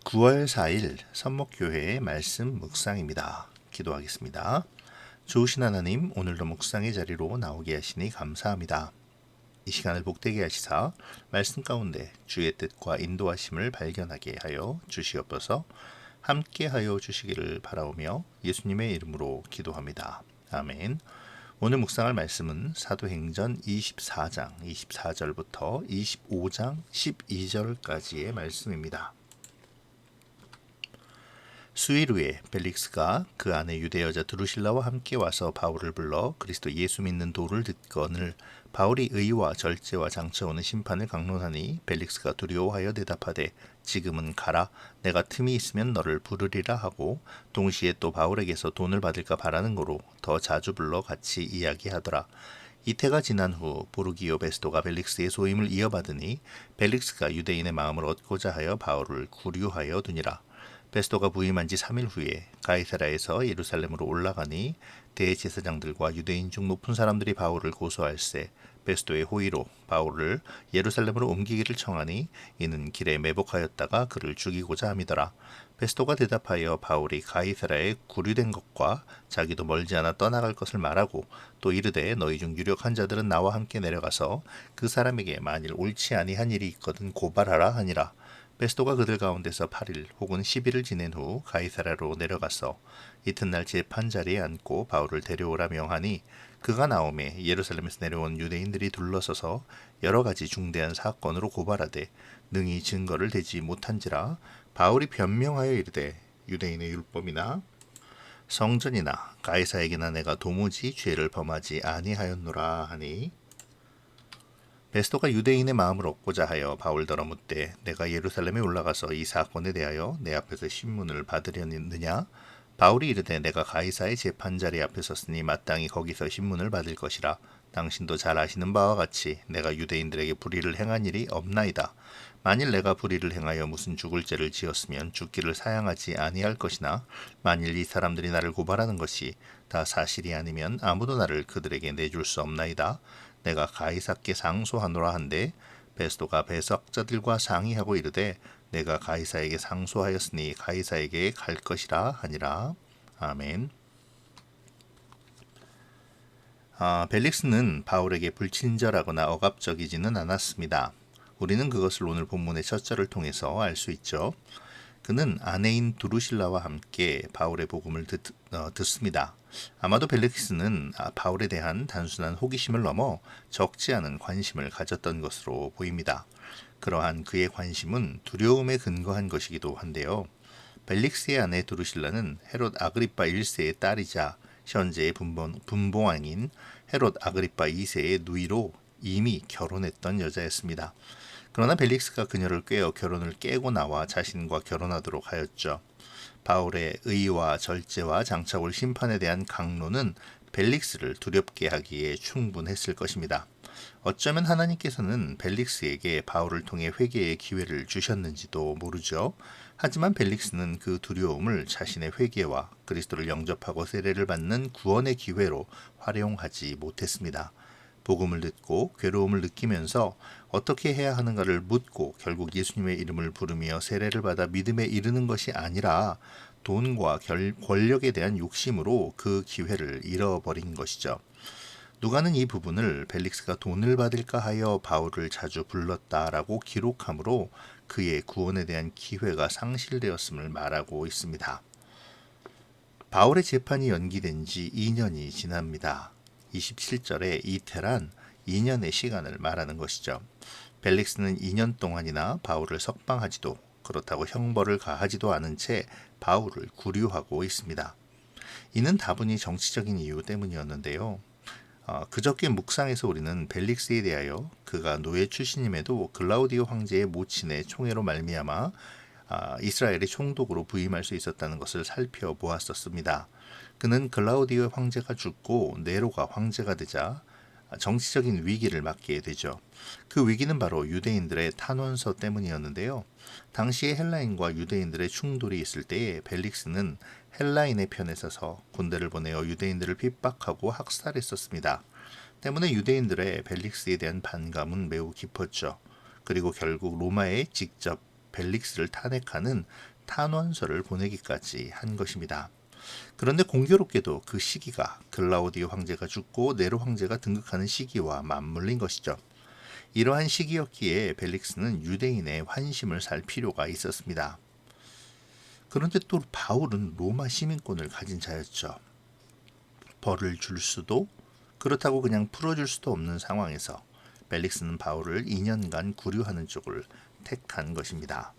9월 4일 선목교회의 말씀 묵상입니다. 기도하겠습니다. 좋으신 하나님, 오늘도 묵상의 자리로 나오게 하시니 감사합니다. 이 시간을 복되게 하시사 말씀 가운데 주의 뜻과 인도하심을 발견하게 하여 주시옵소서. 함께하여 주시기를 바라오며 예수님의 이름으로 기도합니다. 아멘. 오늘 묵상할 말씀은 사도행전 24장 24절부터 25장 12절까지의 말씀입니다. 수일 후에 벨릭스가 그 안에 유대 여자 드루실라와 함께 와서 바울을 불러 그리스도 예수 믿는 도를 듣거늘 바울이 의와 절제와 장차오는 심판을 강론하니 벨릭스가 두려워하여 대답하되 지금은 가라, 내가 틈이 있으면 너를 부르리라 하고 동시에 또 바울에게서 돈을 받을까 바라는 거로 더 자주 불러 같이 이야기하더라. 이태가 지난 후 보르기오 베스도가 벨릭스의 소임을 이어받으니 벨릭스가 유대인의 마음을 얻고자 하여 바울을 구류하여 두니라. 베스도가 부임한 지 3일 후에 가이사라에서 예루살렘으로 올라가니 대제사장들과 유대인 중 높은 사람들이 바울을 고소할세 베스도의 호의로 바울을 예루살렘으로 옮기기를 청하니 이는 길에 매복하였다가 그를 죽이고자 함이더라. 베스도가 대답하여 바울이 가이사라에 구류된 것과 자기도 멀지 않아 떠나갈 것을 말하고 또 이르되 너희 중 유력한 자들은 나와 함께 내려가서 그 사람에게 만일 옳지 아니한 일이 있거든 고발하라 하니라. 베스도가 그들 가운데서 8일 혹은 10일을 지낸 후 가이사라로 내려가서 이튿날 재판 자리에 앉고 바울을 데려오라 명하니 그가 나오매 예루살렘에서 내려온 유대인들이 둘러서서 여러 가지 중대한 사건으로 고발하되 능히 증거를 대지 못한지라. 바울이 변명하여 이르되 유대인의 율법이나 성전이나 가이사에게나 내가 도무지 죄를 범하지 아니하였노라 하니 베스도가 유대인의 마음을 얻고자 하여 바울더러 묻되 내가 예루살렘에 올라가서 이 사건에 대하여 내 앞에서 신문을 받으려느냐? 바울이 이르되 내가 가이사의 재판자리 앞에 섰으니 마땅히 거기서 신문을 받을 것이라. 당신도 잘 아시는 바와 같이 내가 유대인들에게 불의를 행한 일이 없나이다. 만일 내가 불의를 행하여 무슨 죽을 죄를 지었으면 죽기를 사양하지 아니할 것이나 만일 이 사람들이 나를 고발하는 것이 다 사실이 아니면 아무도 나를 그들에게 내줄 수 없나이다. 내가 가이사께 상소하노라 한데 베스도가 배석자들과 상의하고 이르되 내가 가이사에게 상소하였으니 가이사에게 갈 것이라 하니라. 아멘. 벨릭스는 바울에게 불친절하거나 억압적이지는 않았습니다. 우리는 그것을 오늘 본문의 첫 절을 통해서 알 수 있죠. 그는 아내인 두루실라와 함께 바울의 복음을 듣습니다. 아마도 벨릭스는 바울에 대한 단순한 호기심을 넘어 적지 않은 관심을 가졌던 것으로 보입니다. 그러한 그의 관심은 두려움에 근거한 것이기도 한데요. 벨릭스의 아내 두루실라는 헤롯 아그리파 1세의 딸이자 현재의 분봉왕인 헤롯 아그리파 2세의 누이로 이미 결혼했던 여자였습니다. 그러나 벨릭스가 그녀를 꾀어 결혼을 깨고 나와 자신과 결혼하도록 하였죠. 바울의 의와 절제와 장차 올 심판에 대한 강론은 벨릭스를 두렵게 하기에 충분했을 것입니다. 어쩌면 하나님께서는 벨릭스에게 바울을 통해 회개의 기회를 주셨는지도 모르죠. 하지만 벨릭스는 그 두려움을 자신의 회개와 그리스도를 영접하고 세례를 받는 구원의 기회로 활용하지 못했습니다. 복음을 듣고 괴로움을 느끼면서 어떻게 해야 하는가를 묻고 결국 예수님의 이름을 부르며 세례를 받아 믿음에 이르는 것이 아니라 돈과 권력에 대한 욕심으로 그 기회를 잃어버린 것이죠. 누가는 이 부분을 벨릭스가 돈을 받을까 하여 바울을 자주 불렀다라고 기록하므로 그의 구원에 대한 기회가 상실되었음을 말하고 있습니다. 바울의 재판이 연기된 지 2년이 지납니다. 27절에 이태란 2년의 시간을 말하는 것이죠. 벨릭스는 2년 동안이나 바울을 석방하지도 그렇다고 형벌을 가하지도 않은 채 바울을 구류하고 있습니다. 이는 다분히 정치적인 이유 때문이었는데요. 그저께 묵상에서 우리는 벨릭스에 대하여 그가 노예 출신임에도 글라우디오 황제의 모친의 총애로 말미암아 이스라엘의 총독으로 부임할 수 있었다는 것을 살펴보았었습니다. 그는 글라우디오 황제가 죽고 네로가 황제가 되자 정치적인 위기를 맞게 되죠. 그 위기는 바로 유대인들의 탄원서 때문이었는데요. 당시에 헬라인과 유대인들의 충돌이 있을 때에 벨릭스는 헬라인의 편에 서서 군대를 보내어 유대인들을 핍박하고 학살했었습니다. 때문에 유대인들의 벨릭스에 대한 반감은 매우 깊었죠. 그리고 결국 로마에 직접 벨릭스를 탄핵하는 탄원서를 보내기까지 한 것입니다. 그런데 공교롭게도 그 시기가 글라우디오 황제가 죽고 네로 황제가 등극하는 시기와 맞물린 것이죠. 이러한 시기였기에 벨릭스는 유대인의 환심을 살 필요가 있었습니다. 그런데 또 바울은 로마 시민권을 가진 자였죠. 벌을 줄 수도 그렇다고 그냥 풀어줄 수도 없는 상황에서 벨릭스는 바울을 2년간 구류하는 쪽을 택한 것입니다.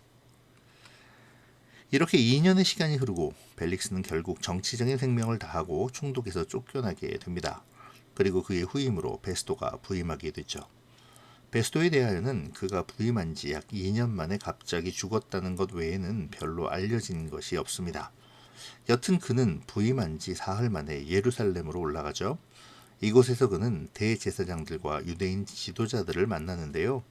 이렇게 2년의 시간이 흐르고 벨릭스는 결국 정치적인 생명을 다하고 총독에서 쫓겨나게 됩니다. 그리고 그의 후임으로 베스도가 부임하게 되죠. 베스도에 대하여는 그가 부임한 지 약 2년 만에 갑자기 죽었다는 것 외에는 별로 알려진 것이 없습니다. 여튼 그는 부임한 지 사흘 만에 예루살렘으로 올라가죠. 이곳에서 그는 대제사장들과 유대인 지도자들을 만나는데요.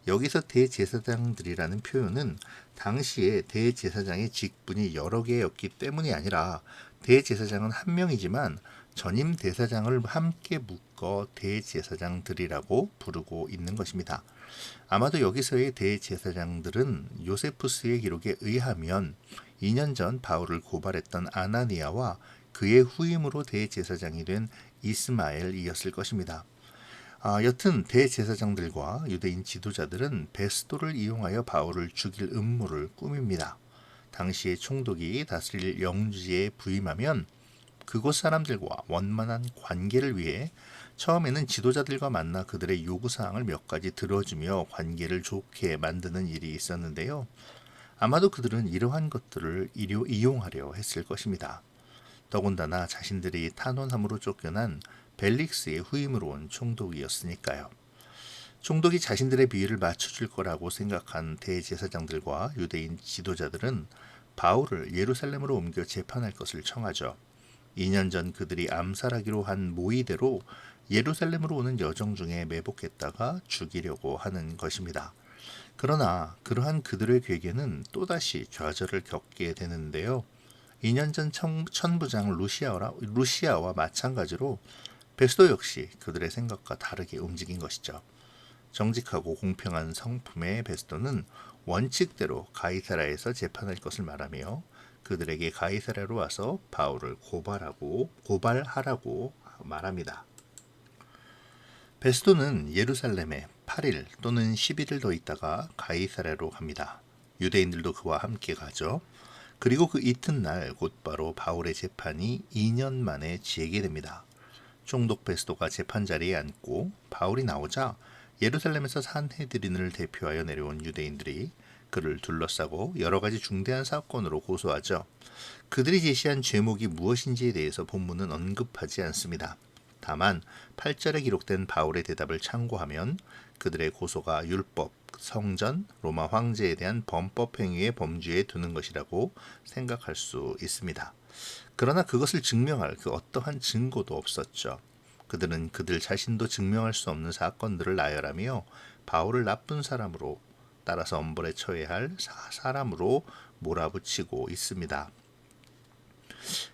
여기서 대제사장들이라는 표현은 당시에 대제사장의 직분이 여러 개였기 때문이 아니라 대제사장은 한 명이지만 전임 대사장을 함께 묶어 대제사장들이라고 부르고 있는 것입니다. 아마도 여기서의 대제사장들은 요세푸스의 기록에 의하면 2년 전 바울을 고발했던 아나니아와 그의 후임으로 대제사장이 된 이스마엘이었을 것입니다. 여튼 대제사장들과 유대인 지도자들은 베스도를 이용하여 바울을 죽일 음모를 꾸밉니다. 당시의 총독이 다스릴 영지에 부임하면 그곳 사람들과 원만한 관계를 위해 처음에는 지도자들과 만나 그들의 요구사항을 몇 가지 들어주며 관계를 좋게 만드는 일이 있었는데요. 아마도 그들은 이러한 것들을 이용하려 했을 것입니다. 더군다나 자신들이 탄원함으로 쫓겨난 벨릭스의 후임으로 온 총독이었으니까요. 총독이 자신들의 비위를 맞춰줄 거라고 생각한 대제사장들과 유대인 지도자들은 바울을 예루살렘으로 옮겨 재판할 것을 청하죠. 2년 전 그들이 암살하기로 한 모의대로 예루살렘으로 오는 여정 중에 매복했다가 죽이려고 하는 것입니다. 그러나 그러한 그들의 계획에는 또다시 좌절을 겪게 되는데요. 2년 전 천부장 루시아와 마찬가지로 베스도 역시 그들의 생각과 다르게 움직인 것이죠. 정직하고 공평한 성품의 베스도는 원칙대로 가이사라에서 재판할 것을 말하며 그들에게 가이사라로 와서 바울을 고발하라고 말합니다. 베스도는 예루살렘에 8일 또는 10일을 더 있다가 가이사라로 갑니다. 유대인들도 그와 함께 가죠. 그리고 그 이튿날 곧바로 바울의 재판이 2년 만에 재개됩니다. 총독 베스도가 재판 자리에 앉고 바울이 나오자 예루살렘에서 산헤드린을 대표하여 내려온 유대인들이 그를 둘러싸고 여러 가지 중대한 사건으로 고소하죠. 그들이 제시한 죄목이 무엇인지에 대해서 본문은 언급하지 않습니다. 다만 8절에 기록된 바울의 대답을 참고하면 그들의 고소가 율법, 성전, 로마 황제에 대한 범법 행위의 범주에 두는 것이라고 생각할 수 있습니다. 그러나 그것을 증명할 그 어떠한 증거도 없었죠. 그들은 그들 자신도 증명할 수 없는 사건들을 나열하며 바울을 나쁜 사람으로 따라서 엄벌에 처해야 할 사람으로 몰아붙이고 있습니다.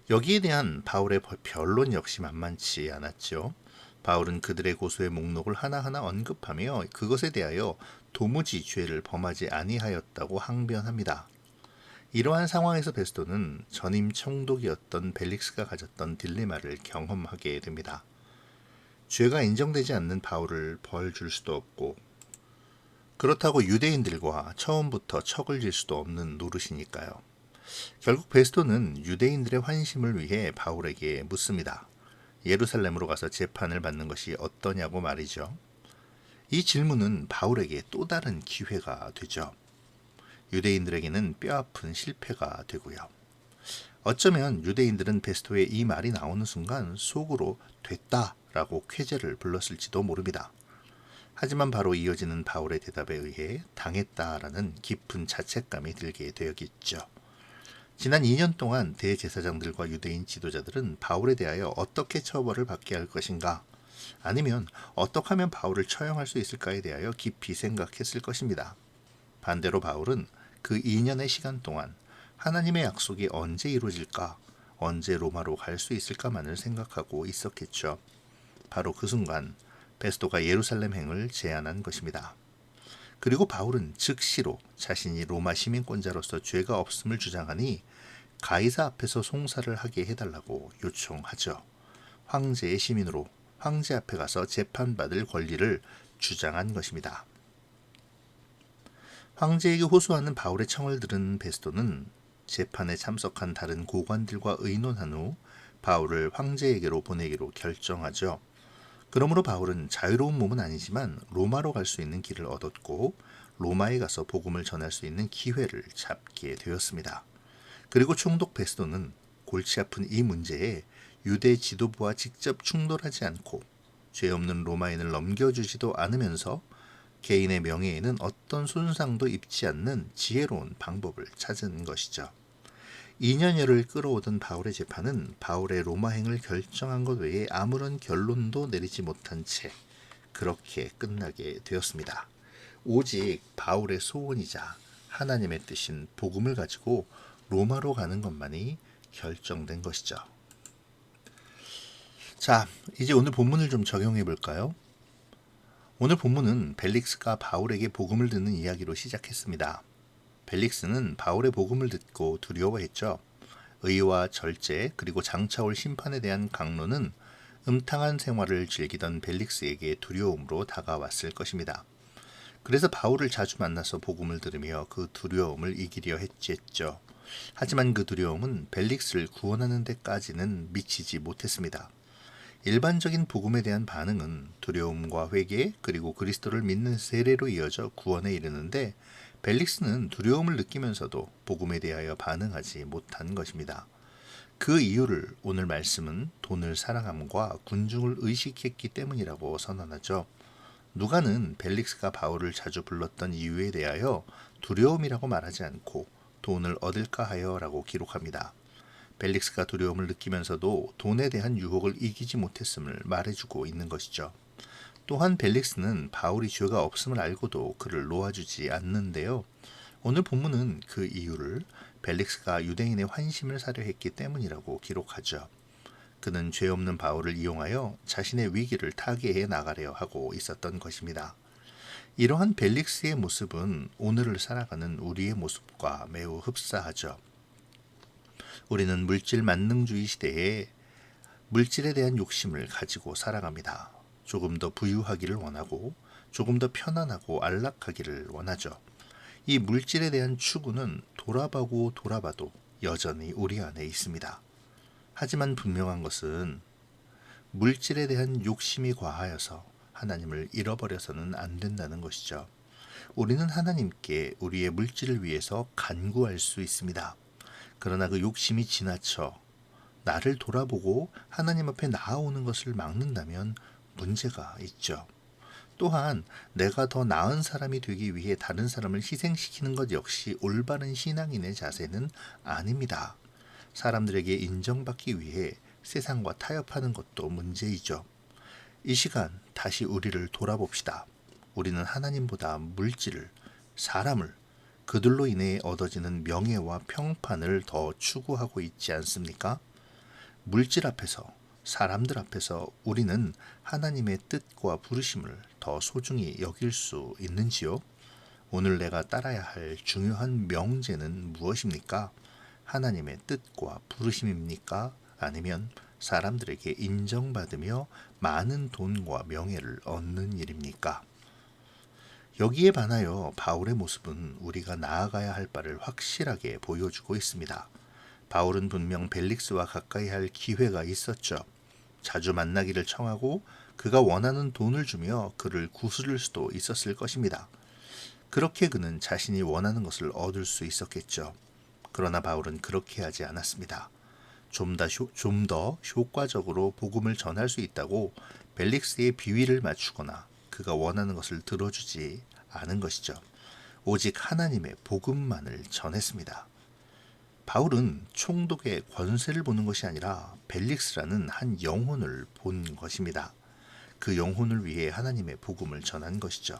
여기에 대한 바울의 변론 역시 만만치 않았죠. 바울은 그들의 고소의 목록을 하나하나 언급하며 그것에 대하여 도무지 죄를 범하지 아니하였다고 항변합니다. 이러한 상황에서 베스도는 전임 총독이었던 벨릭스가 가졌던 딜레마를 경험하게 됩니다. 죄가 인정되지 않는 바울을 벌 줄 수도 없고 그렇다고 유대인들과 처음부터 척을 질 수도 없는 노릇이니까요. 결국 베스도는 유대인들의 환심을 위해 바울에게 묻습니다. 예루살렘으로 가서 재판을 받는 것이 어떠냐고 말이죠. 이 질문은 바울에게 또 다른 기회가 되죠. 유대인들에게는 뼈아픈 실패가 되고요. 어쩌면 유대인들은 베스도의 이 말이 나오는 순간 속으로 됐다라고 쾌재를 불렀을지도 모릅니다. 하지만 바로 이어지는 바울의 대답에 의해 당했다라는 깊은 자책감이 들게 되었겠죠. 지난 2년 동안 대제사장들과 유대인 지도자들은 바울에 대하여 어떻게 처벌을 받게 할 것인가, 아니면 어떻게 하면 바울을 처형할 수 있을까에 대하여 깊이 생각했을 것입니다. 반대로 바울은 그 2년의 시간 동안 하나님의 약속이 언제 이루어질까, 언제 로마로 갈 수 있을까만을 생각하고 있었겠죠. 바로 그 순간 베스도가 예루살렘행을 제안한 것입니다. 그리고 바울은 즉시로 자신이 로마 시민권자로서 죄가 없음을 주장하니 가이사 앞에서 송사를 하게 해달라고 요청하죠. 황제의 시민으로 황제 앞에 가서 재판받을 권리를 주장한 것입니다. 황제에게 호소하는 바울의 청을 들은 베스도는 재판에 참석한 다른 고관들과 의논한 후 바울을 황제에게로 보내기로 결정하죠. 그러므로 바울은 자유로운 몸은 아니지만 로마로 갈 수 있는 길을 얻었고 로마에 가서 복음을 전할 수 있는 기회를 잡게 되었습니다. 그리고 총독 베스도는 골치 아픈 이 문제에 유대 지도부와 직접 충돌하지 않고 죄 없는 로마인을 넘겨주지도 않으면서 개인의 명예에는 어떤 손상도 입지 않는 지혜로운 방법을 찾은 것이죠. 2년여를 끌어오던 바울의 재판은 바울의 로마행을 결정한 것 외에 아무런 결론도 내리지 못한 채 그렇게 끝나게 되었습니다. 오직 바울의 소원이자 하나님의 뜻인 복음을 가지고 로마로 가는 것만이 결정된 것이죠. 자, 이제 오늘 본문을 좀 적용해 볼까요? 오늘 본문은 벨릭스가 바울에게 복음을 듣는 이야기로 시작했습니다. 벨릭스는 바울의 복음을 듣고 두려워했죠. 의와 절제 그리고 장차 올 심판에 대한 강론은 음탕한 생활을 즐기던 벨릭스에게 두려움으로 다가왔을 것입니다. 그래서 바울을 자주 만나서 복음을 들으며 그 두려움을 이기려 했죠. 하지만 그 두려움은 벨릭스를 구원하는 데까지는 미치지 못했습니다. 일반적인 복음에 대한 반응은 두려움과 회개 그리고 그리스도를 믿는 세례로 이어져 구원에 이르는데 벨릭스는 두려움을 느끼면서도 복음에 대하여 반응하지 못한 것입니다. 그 이유를 오늘 말씀은 돈을 사랑함과 군중을 의식했기 때문이라고 선언하죠. 누가는 벨릭스가 바울을 자주 불렀던 이유에 대하여 두려움이라고 말하지 않고 돈을 얻을까 하여라고 기록합니다. 벨릭스가 두려움을 느끼면서도 돈에 대한 유혹을 이기지 못했음을 말해주고 있는 것이죠. 또한 벨릭스는 바울이 죄가 없음을 알고도 그를 놓아주지 않는데요. 오늘 본문은 그 이유를 벨릭스가 유대인의 환심을 사려 했기 때문이라고 기록하죠. 그는 죄 없는 바울을 이용하여 자신의 위기를 타개해 나가려 하고 있었던 것입니다. 이러한 벨릭스의 모습은 오늘을 살아가는 우리의 모습과 매우 흡사하죠. 우리는 물질 만능주의 시대에 물질에 대한 욕심을 가지고 살아갑니다. 조금 더 부유하기를 원하고 조금 더 편안하고 안락하기를 원하죠. 이 물질에 대한 추구는 돌아보고 돌아봐도 여전히 우리 안에 있습니다. 하지만 분명한 것은 물질에 대한 욕심이 과하여서 하나님을 잃어버려서는 안 된다는 것이죠. 우리는 하나님께 우리의 물질을 위해서 간구할 수 있습니다. 그러나 그 욕심이 지나쳐 나를 돌아보고 하나님 앞에 나아오는 것을 막는다면 문제가 있죠. 또한 내가 더 나은 사람이 되기 위해 다른 사람을 희생시키는 것 역시 올바른 신앙인의 자세는 아닙니다. 사람들에게 인정받기 위해 세상과 타협하는 것도 문제이죠. 이 시간 다시 우리를 돌아봅시다. 우리는 하나님보다 물질을, 사람을, 그들로 인해 얻어지는 명예와 평판을 더 추구하고 있지 않습니까? 물질 앞에서, 사람들 앞에서 우리는 하나님의 뜻과 부르심을 더 소중히 여길 수 있는지요? 오늘 내가 따라야 할 중요한 명제는 무엇입니까? 하나님의 뜻과 부르심입니까? 아니면 사람들에게 인정받으며 많은 돈과 명예를 얻는 일입니까? 여기에 반하여 바울의 모습은 우리가 나아가야 할 바를 확실하게 보여주고 있습니다. 바울은 분명 벨릭스와 가까이 할 기회가 있었죠. 자주 만나기를 청하고 그가 원하는 돈을 주며 그를 구슬릴 수도 있었을 것입니다. 그렇게 그는 자신이 원하는 것을 얻을 수 있었겠죠. 그러나 바울은 그렇게 하지 않았습니다. 좀 더 효과적으로 복음을 전할 수 있다고 벨릭스의 비위를 맞추거나 그가 원하는 것을 들어주지 않은 것이죠. 오직 하나님의 복음만을 전했습니다. 바울은 총독의 권세를 보는 것이 아니라 벨릭스라는 한 영혼을 본 것입니다. 그 영혼을 위해 하나님의 복음을 전한 것이죠.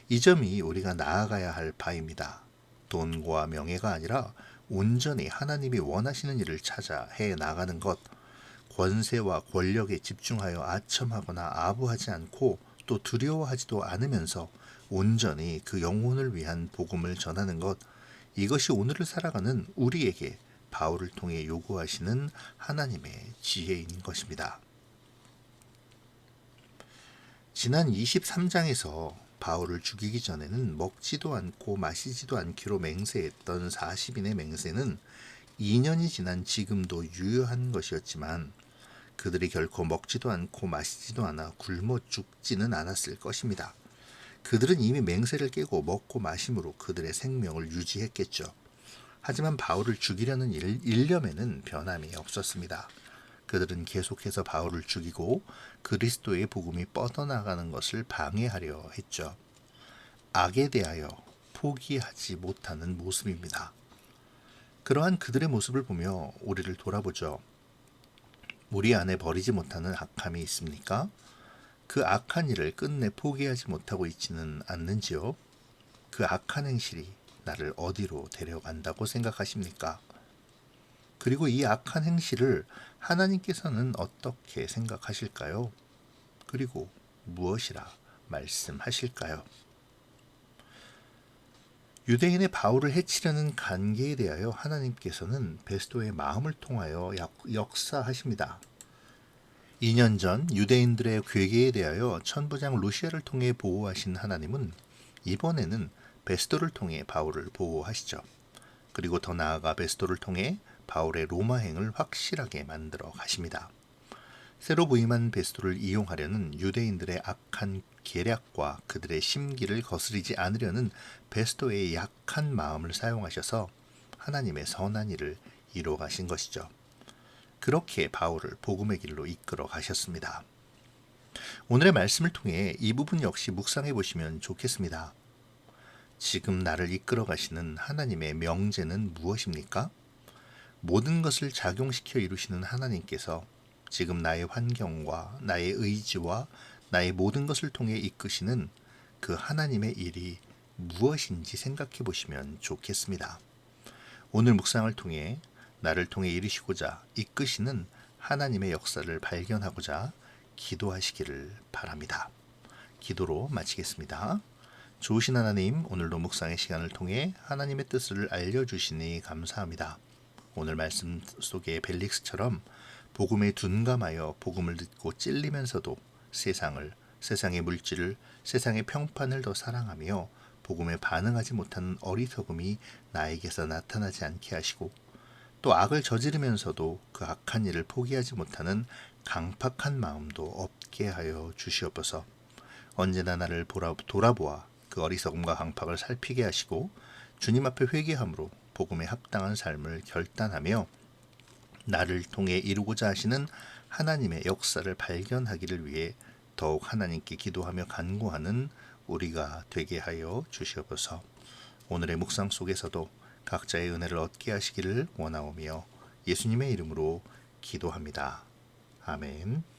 이 점이 우리가 나아가야 할 바입니다. 돈과 명예가 아니라 온전히 하나님이 원하시는 일을 찾아 해 나가는 것, 권세와 권력에 집중하여 아첨하거나 아부하지 않고 또 두려워하지도 않으면서 온전히 그 영혼을 위한 복음을 전하는 것, 이것이 오늘을 살아가는 우리에게 바울을 통해 요구하시는 하나님의 지혜인 것입니다. 지난 23장에서 바울을 죽이기 전에는 먹지도 않고 마시지도 않기로 맹세했던 40인의 맹세는 2년이 지난 지금도 유효한 것이었지만 그들이 결코 먹지도 않고 마시지도 않아 굶어 죽지는 않았을 것입니다. 그들은 이미 맹세를 깨고 먹고 마심으로 그들의 생명을 유지했겠죠. 하지만 바울을 죽이려는 일념에는 변함이 없었습니다. 그들은 계속해서 바울을 죽이고 그리스도의 복음이 뻗어나가는 것을 방해하려 했죠. 악에 대하여 포기하지 못하는 모습입니다. 그러한 그들의 모습을 보며 우리를 돌아보죠. 우리 안에 버리지 못하는 악함이 있습니까? 그 악한 일을 끝내 포기하지 못하고 있지는 않는지요? 그 악한 행실이 나를 어디로 데려간다고 생각하십니까? 그리고 이 악한 행실을 하나님께서는 어떻게 생각하실까요? 그리고 무엇이라 말씀하실까요? 유대인의 바울을 해치려는 관계에 대하여 하나님께서는 베스도의 마음을 통하여 역사하십니다. 2년 전 유대인들의 괴계에 대하여 천부장 루시아를 통해 보호하신 하나님은 이번에는 베스도를 통해 바울을 보호하시죠. 그리고 더 나아가 베스도를 통해 바울의 로마행을 확실하게 만들어 가십니다. 새로 부임한 베스도를 이용하려는 유대인들의 악한 계략과 그들의 심기를 거스리지 않으려는 베스도의 약한 마음을 사용하셔서 하나님의 선한 일을 이루어 가신 것이죠. 그렇게 바울을 복음의 길로 이끌어 가셨습니다. 오늘의 말씀을 통해 이 부분 역시 묵상해 보시면 좋겠습니다. 지금 나를 이끌어 가시는 하나님의 명제는 무엇입니까? 모든 것을 작용시켜 이루시는 하나님께서 지금 나의 환경과 나의 의지와 나의 모든 것을 통해 이끄시는 그 하나님의 일이 무엇인지 생각해 보시면 좋겠습니다. 오늘 묵상을 통해 나를 통해 이루시고자 이끄시는 하나님의 역사를 발견하고자 기도하시기를 바랍니다. 기도로 마치겠습니다. 좋으신 하나님, 오늘도 묵상의 시간을 통해 하나님의 뜻을 알려주시니 감사합니다. 오늘 말씀 속의 벨릭스처럼 복음에 둔감하여 복음을 듣고 찔리면서도 세상의 물질을, 세상의 평판을 더 사랑하며 복음에 반응하지 못하는 어리석음이 나에게서 나타나지 않게 하시고 또 악을 저지르면서도 그 악한 일을 포기하지 못하는 강팍한 마음도 없게 하여 주시옵소서. 언제나 나를 돌아보아 그 어리석음과 강팍을 살피게 하시고 주님 앞에 회개함으로 복음에 합당한 삶을 결단하며 나를 통해 이루고자 하시는 하나님의 역사를 발견하기를 위해 더욱 하나님께 기도하며 간구하는 우리가 되게 하여 주시옵소서. 오늘의 묵상 속에서도 각자의 은혜를 얻게 하시기를 원하오며 예수님의 이름으로 기도합니다. 아멘.